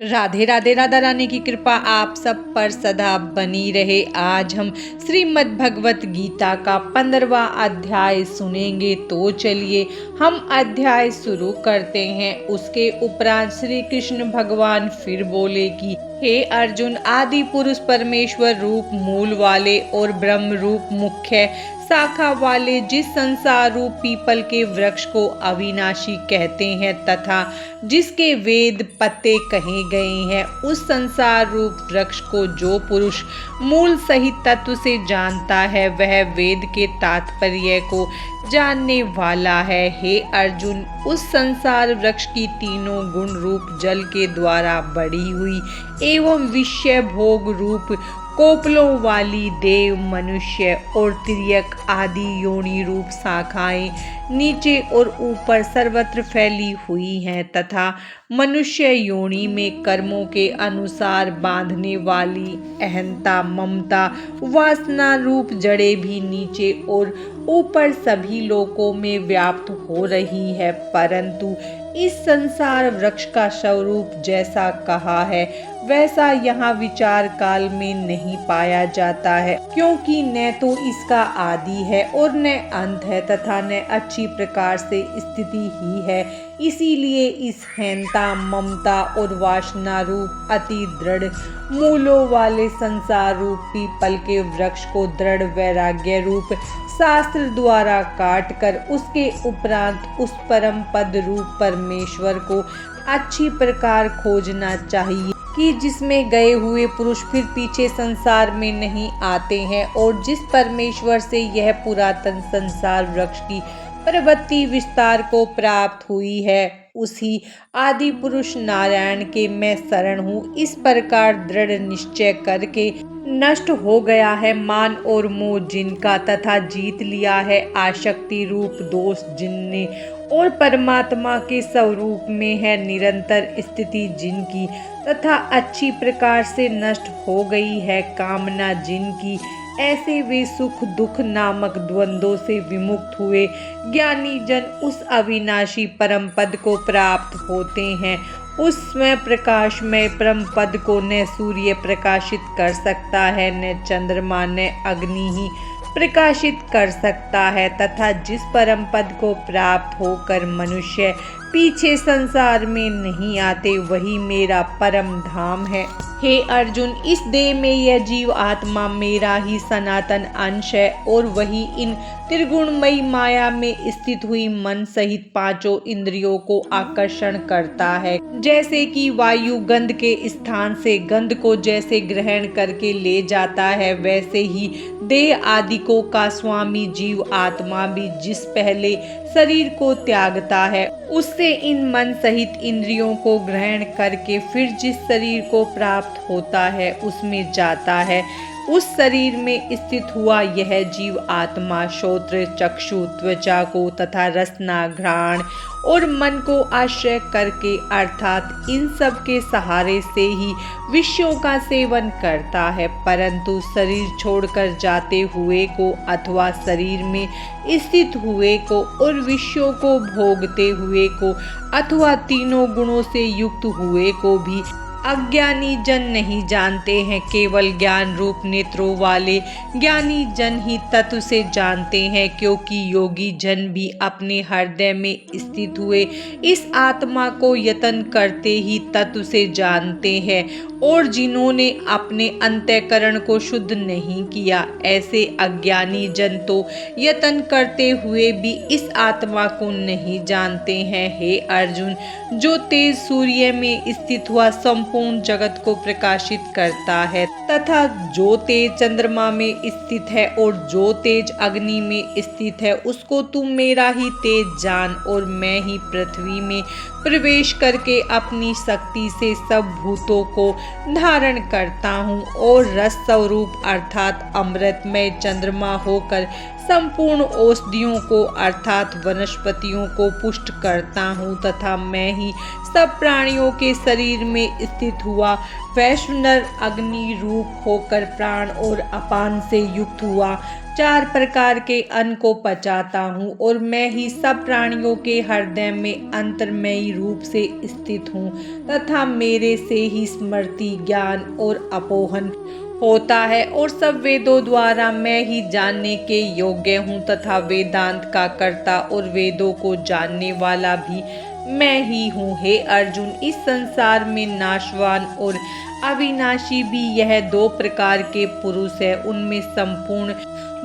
राधे राधे। राधा रानी की कृपा आप सब पर सदा बनी रहे। आज हम श्रीमद् भगवत गीता का 15वां अध्याय सुनेंगे। तो चलिए हम अध्याय शुरू करते हैं। उसके उपरांत श्री कृष्ण भगवान फिर बोले कि हे अर्जुन, आदि पुरुष परमेश्वर रूप मूल वाले और ब्रह्म रूप मुख्य शाखा वाले जिस संसार रूप पीपल के वृक्ष को अविनाशी कहते हैं तथा जिसके वेद पत्ते कहे गए हैं, उस संसार रूप वृक्ष को जो पुरुष मूल सहित तत्व से जानता है वह वेद के तात्पर्य को जानने वाला है। हे अर्जुन, उस संसार वृक्ष की तीनों गुण रूप जल के द्वारा बढ़ी हुई एवं विषय भोग रूप कोपलों वाली देव, मनुष्य और तिर्यक आदि योनि रूप शाखाएं नीचे और ऊपर सर्वत्र फैली हुई हैं तथा मनुष्य योनि में कर्मों के अनुसार बांधने वाली अहंता, ममता, वासना रूप जड़ें भी नीचे और ऊपर सभी लोकों में व्याप्त हो रही है। परंतु इस संसार वृक्ष का स्वरूप जैसा कहा है वैसा यहाँ विचार काल में नहीं पाया जाता है, क्योंकि न तो इसका आदि है और न अंत है तथा न अच्छी प्रकार से स्थिति ही है। इसीलिए इस हेनता, ममता और वासना रूप अति दृढ़ मूलों वाले संसार रूप पीपल के वृक्ष को दृढ़ वैराग्य रूप शास्त्र द्वारा काट कर उसके उपरांत उस परम पद रूप परमेश्वर को अच्छी प्रकार खोजना चाहिए कि जिसमें गए हुए पुरुष फिर पीछे संसार में नहीं आते हैं और जिस परमेश्वर से यह पुरातन संसार वृक्ष की प्रवृत्ति विस्तार को प्राप्त हुई है, उसी आदि पुरुष नारायण के मैं शरण हूँ। इस प्रकार दृढ़ निश्चय करके नष्ट हो गया है मान और मोह जिनका तथा जीत लिया है आसक्ति रूप दोष जिनने और परमात्मा के स्वरूप में है निरंतर स्थिति जिनकी तथा अच्छी प्रकार से नष्ट हो गई है कामना जिनकी, ऐसे वे सुख दुख नामक द्वंद्वों से विमुक्त हुए ज्ञानी जन उस अविनाशी परम पद को प्राप्त होते हैं। उस स्वयं प्रकाशमय परम पद को न सूर्य प्रकाशित कर सकता है, न चंद्रमा, न अग्नि ही प्रकाशित कर सकता है तथा जिस परम पद को प्राप्त होकर मनुष्य पीछे संसार में नहीं आते वही मेरा परम धाम है। हे अर्जुन, इस देह में यह जीव आत्मा मेरा ही सनातन अंश है और वही इन त्रिगुणमयी माया में स्थित हुई मन सहित पांचों इंद्रियों को आकर्षण करता है। जैसे कि वायु गंध के स्थान से गंध को जैसे ग्रहण करके ले जाता है, वैसे ही देह आदि को का स्वामी जीव आत्मा भी जिस पहले शरीर को त्यागता है उससे इन मन सहित इंद्रियों को ग्रहण करके फिर जिस शरीर को प्राप्त होता है उसमें जाता है। उस शरीर में स्थित हुआ यह जीव आत्मा श्रोत्र, चक्षु, त्वचा को तथा रसना, घ्राण और मन को आश्रय करके अर्थात इन सब के सहारे से ही विषयों का सेवन करता है। परंतु शरीर छोड़कर जाते हुए को अथवा शरीर में स्थित हुए को और विषयों को भोगते हुए को अथवा तीनों गुणों से युक्त हुए को भी अज्ञानी जन नहीं जानते हैं। केवल ज्ञान रूप नेत्रों वाले ज्ञानी जन ही तत्व से जानते हैं, क्योंकि योगी जन भी अपने हृदय में स्थित हुए इस आत्मा को यत्न करते ही तत्व से जानते हैं। और जिन्होंने अपने अंतःकरण को शुद्ध नहीं किया, ऐसे अज्ञानी जन तो यत्न करते हुए भी इस आत्मा को नहीं जानते हैं। हे अर्जुन, जो तेज सूर्य में स्थित हुआ संपूर्ण जगत को प्रकाशित करता है तथा जो तेज चंद्रमा में स्थित है और जो तेज अग्नि में स्थित है, उसको तुम मेरा ही तेज जान और मैं ही पृथ्वी में प्रवेश करके अपनी शक्ति से सब भूतों को धारण करता हूँ और रस स्वरूप अर्थात अमृतमय चंद्रमा होकर संपूर्ण औषधियों को अर्थात वनस्पतियों को पुष्ट करता हूँ तथा मैं ही सब प्राणियों के शरीर में स्थित हुआ वैश्वानर अग्नि रूप होकर प्राण और अपान से युक्त हुआ 4 प्रकार के अन्न को पचाता हूँ और मैं ही सब प्राणियों के हृदय में अंतर्मयी रूप से स्थित हूँ तथा मेरे से ही स्मृति ज्ञान और अपोहन होता है और सब वेदों द्वारा मैं ही जानने के योग्य हूँ तथा वेदांत का कर्ता और वेदों को जानने वाला भी मैं ही हूँ। हे अर्जुन, इस संसार में नाशवान और अविनाशी भी यह 2 प्रकार के पुरुष है। उनमें संपूर्ण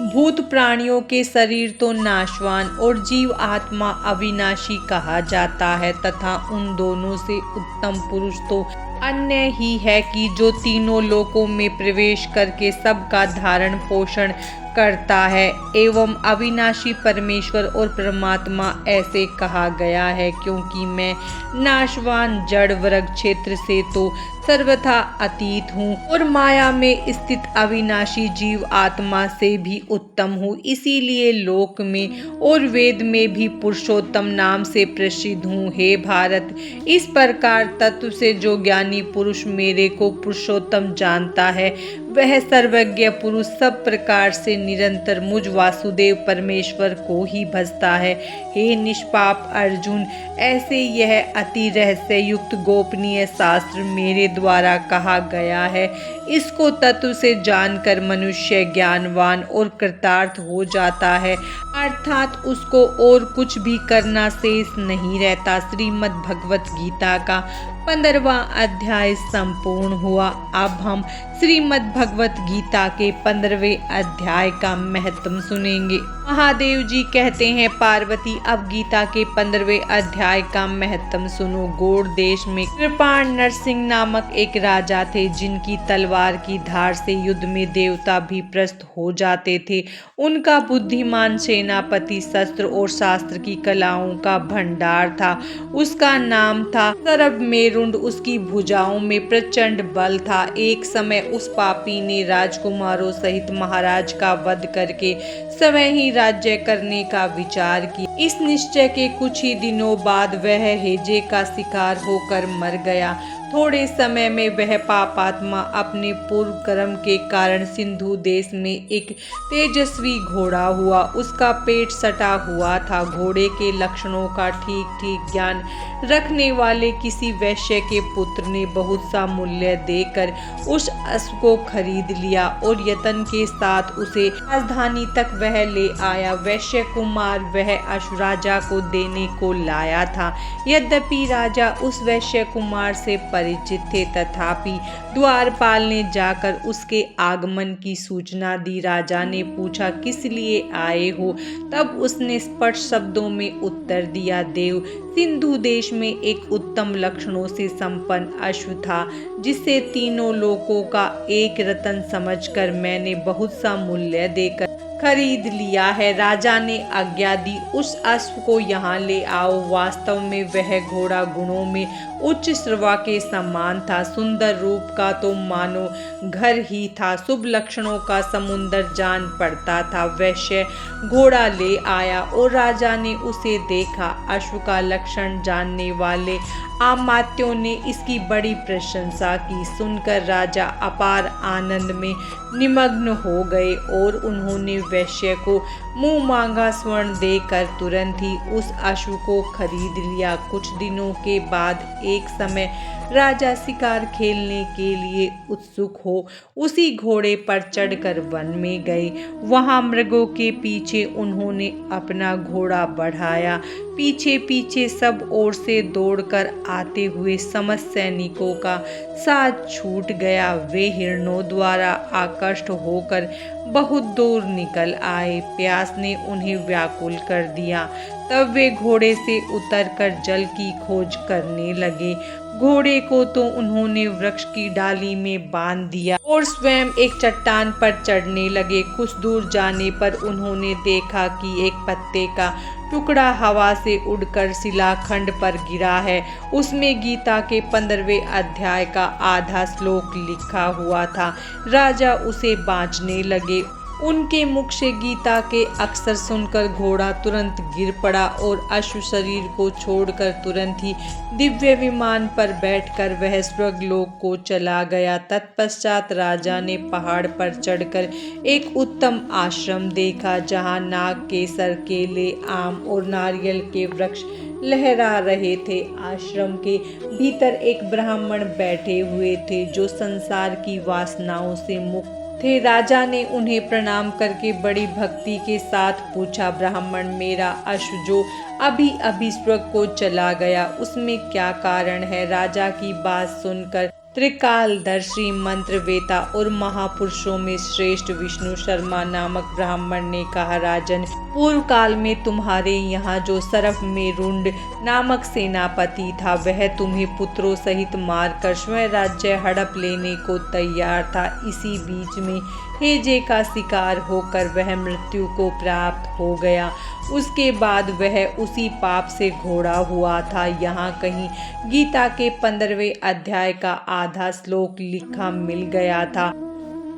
भूत प्राणियों के शरीर तो नाशवान और जीव आत्मा अविनाशी कहा जाता है तथा उन दोनों से उत्तम पुरुष तो अन्य ही है कि जो तीनों लोकों में प्रवेश करके सबका धारण पोषण करता है। एवं अविनाशी परमेश्वर और परमात्मा ऐसे कहा गया है क्योंकि मैं नाशवान जड़ वर्ग क्षेत्र से तो सर्वथा अतीत हूँ और माया में स्थित अविनाशी जीव आत्मा से भी उत्तम हूँ। इसीलिए लोक में और वेद में भी पुरुषोत्तम नाम से प्रसिद्ध हूँ। हे भारत, इस प्रकार तत्व से जो ज्ञानी पुरुष मेरे को पुरुषोत्तम जानता है वह सर्वज्ञ पुरुष सब प्रकार से निरंतर मुझ वासुदेव परमेश्वर को ही भजता है। हे निष्पाप अर्जुन, ऐसे यह अति रहस्य युक्त गोपनीय शास्त्र मेरे द्वारा कहा गया है। इसको तत्व से जानकर मनुष्य ज्ञानवान और कृतार्थ हो जाता है, अर्थात उसको और कुछ भी करना शेष नहीं रहता। श्रीमद् भगवत गीता का 15वां अध्याय संपूर्ण हुआ। अब हम श्रीमद् भगवत गीता के 15वें अध्याय का महत्व सुनेंगे। महादेव जी कहते हैं, पार्वती अब गीता के 15वें अध्याय का महत्व सुनो। गौड़ देश में कृपाण नरसिंह नामक एक राजा थे जिनकी तलवार की धार से युद्ध में देवता भी प्रस्त हो जाते थे। उनका बुद्धिमान सेनापति शस्त्र और शास्त्र की कलाओं का भंडार था। उसका नाम था सरबमेरुंड। उसकी भुजाओं में प्रचंड बल था। एक समय उस पापी ने राजकुमारों सहित महाराज का वध करके स्वयं ही राज्य करने का विचार किया। इस निश्चय के कुछ ही दिनों बाद वह हेजे का शिकार होकर मर गया। थोड़े समय में वह पापात्मा अपने पूर्व कर्म के कारण सिंधु देश में एक तेजस्वी घोड़ा हुआ। उसका पेट सटा हुआ था। घोड़े के लक्षणों का ठीक ठीक ज्ञान रखने वाले किसी वैश्य के पुत्र ने बहुत सा मूल्य देकर उस अश्व को खरीद लिया और यतन के साथ उसे राजधानी तक वह ले आया। वैश्य कुमार वह अश्व राजा को देने को लाया था। यद्यपि राजा उस वैश्य कुमार से परिचित थे, तथापि द्वारपाल ने जाकर उसके आगमन की सूचना दी। राजा ने पूछा, किस लिए आए हो? तब उसने स्पष्ट शब्दों में उत्तर दिया, देव, सिंधु देश में एक उत्तम लक्षणों से संपन्न अश्व था जिसे तीनों लोकों का एक रत्न समझकर मैंने बहुत सा मूल्य देकर खरीद लिया है। राजा ने आज्ञा दी, उस अश्व को यहाँ ले आओ। वास्तव में वह घोड़ा गुणों में उच्च श्रवा के समान था। सुंदर रूप का तो मानो घर ही था। शुभ लक्षणों का समुंदर जान पड़ता था। वैश्य घोड़ा ले आया और राजा ने उसे देखा। अश्व का लक्षण जानने वाले आमात्यों ने इसकी बड़ी प्रशंसा की। सुनकर राजा अपार आनंद में निमग्न हो गए और उन्होंने वैश्य को मुंह मांगा स्वर्ण देकर तुरंत ही उस अश्व को खरीद लिया। कुछ दिनों के बाद एक समय राजा शिकार खेलने के लिए उत्सुक हो उसी घोड़े पर चढ़कर वन में गए। वहां मृगों के पीछे उन्होंने अपना घोड़ा बढ़ाया। पीछे पीछे सब ओर से दौड़कर आते हुए समस्त सैनिकों का साथ छूट गया। वे हिरणों द्वारा आकृष्ट होकर बहुत दूर निकल आए। प्यास ने उन्हें व्याकुल कर दिया। तब वे घोड़े से उतरकर जल की खोज करने लगे। घोड़े को तो उन्होंने वृक्ष की डाली में बांध दिया और स्वयं एक चट्टान पर चढ़ने लगे। कुछ दूर जाने पर उन्होंने देखा कि एक पत्ते का टुकड़ा हवा से उड़कर शिलाखंड पर गिरा है। उसमें गीता के 15वें अध्याय का आधा श्लोक लिखा हुआ था। राजा उसे बांचने लगे। उनके मुख से गीता के अक्षर सुनकर घोड़ा तुरंत गिर पड़ा और अश्व शरीर को छोड़कर तुरंत ही दिव्य विमान पर बैठकर वह स्वर्गलोक को चला गया। तत्पश्चात राजा ने पहाड़ पर चढ़कर एक उत्तम आश्रम देखा, जहाँ नाग, केसर, केले, आम और नारियल के वृक्ष लहरा रहे थे। आश्रम के भीतर एक ब्राह्मण बैठे हुए थे जो संसार की वासनाओं से मुक्त थे। राजा ने उन्हें प्रणाम करके बड़ी भक्ति के साथ पूछा, ब्राह्मण, मेरा अश्व जो अभी अभी स्वर्ग को चला गया, उसमें क्या कारण है? राजा की बात सुनकर त्रिकालदर्शी, मंत्रवेता और महापुरुषों में श्रेष्ठ विष्णु शर्मा नामक ब्राह्मण ने कहा, राजन, पूर्व काल में तुम्हारे यहाँ जो सरफ मेरुंड नामक सेनापति था, वह तुम्हें पुत्रों सहित मारकर स्वयं राज्य हड़प लेने को तैयार था। इसी बीच में हेजे का शिकार होकर वह मृत्यु को प्राप्त हो गया। उसके बाद वह उसी पाप से घोड़ा हुआ था। यहाँ कहीं गीता के 15वें अध्याय का आधा श्लोक लिखा मिल गया था।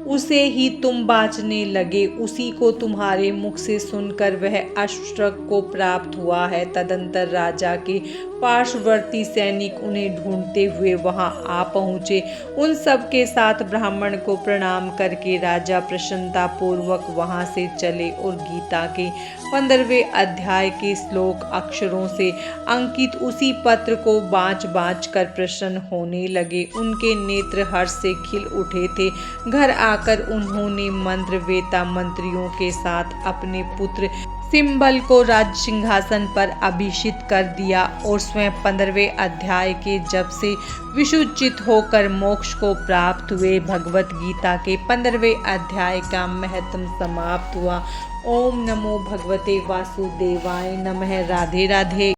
उसे ही तुम बाँचने लगे। उसी को तुम्हारे मुख से सुनकर वह अश्वस्वर्ग को प्राप्त हुआ है। तदंतर राजा के पार्श्ववर्ती सैनिक उन्हें ढूंढते हुए वहां आ पहुंचे। उन सब के साथ ब्राह्मण को प्रणाम करके राजा प्रसन्नता पूर्वक वहां से चले और गीता के 15वें अध्याय के श्लोक अक्षरों से अंकित उसी पत्र को बाँच बाँच कर प्रसन्न होने लगे। उनके नेत्र हर्ष से खिल उठे थे। घर आकर उन्होंने मंत्रवेता मंत्रियों के साथ अपने पुत्र सिंबल को राज सिंहासन पर अभिषिक्त कर दिया और स्वयं 15वें अध्याय के जप से विशुचित होकर मोक्ष को प्राप्त हुए। भगवत गीता के 15वें अध्याय का महत्व समाप्त हुआ। ओम नमो भगवते वासुदेवाय नमः। राधे राधे।